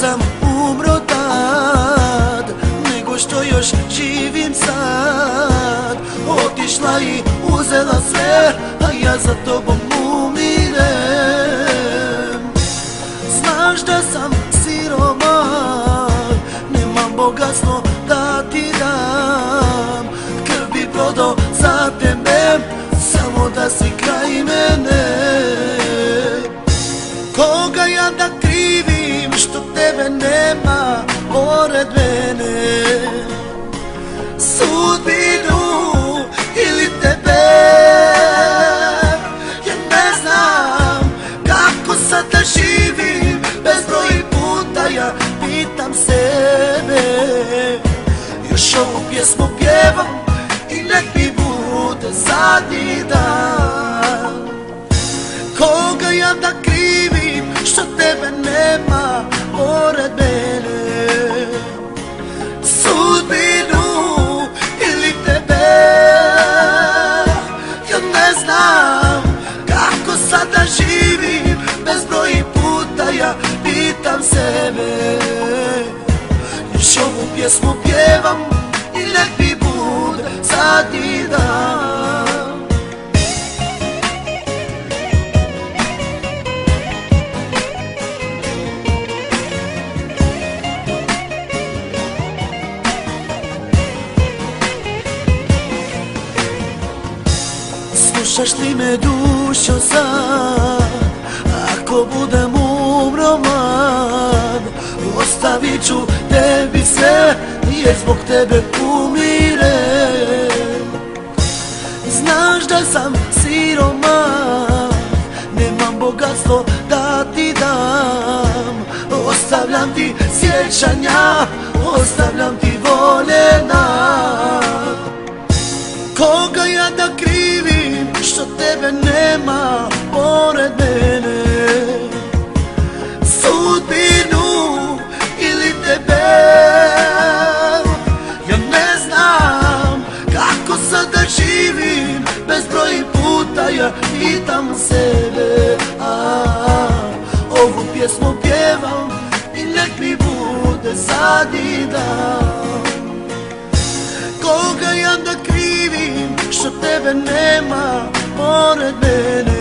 sam umro tad, nego što još živim sad. Otišla i uzela sve, a ja za tobom umirem. Znaš da sam siroman, nemam bogatstvo da ti dam. Krv bi prodao za tebe, samo da si kraj mene. Koga ja da krivim što tebe nema pored mene? Sudbinu ili tebe? Ja ne znam kako sad da živim, bezbroj puta ja pitam sebe. Još ovu pjesmu pjevam i nek mi bude zadnji dan. Koga ja da krivim što tebe nema pored mene? Sudbinu ili tebe? Ja ne znam kako sad da živim, bezbroj puta ja pitam sebe. Još ovu pjesmu pjevam i nek mi bude zadnji dan. Slušaš li me dušo sad? Ako budem umro mlad, ostavit ću tebi sve, jer zbog tebe umirem. Znaš da sam siroman, nemam bogatstvo da ti dam. Ostavljam ti sjećanja, ostavljam ti voljena. Koga ja da krivim što tebe nema pored mene? Sudbinu ili tebe? Ja ne znam kako sad da živim, bezbroj puta ja pitam sebe. Ovu pjesmu pjevam i nek mi bude zadnji dan. Koga ja da krivim što tebe nema pored mene?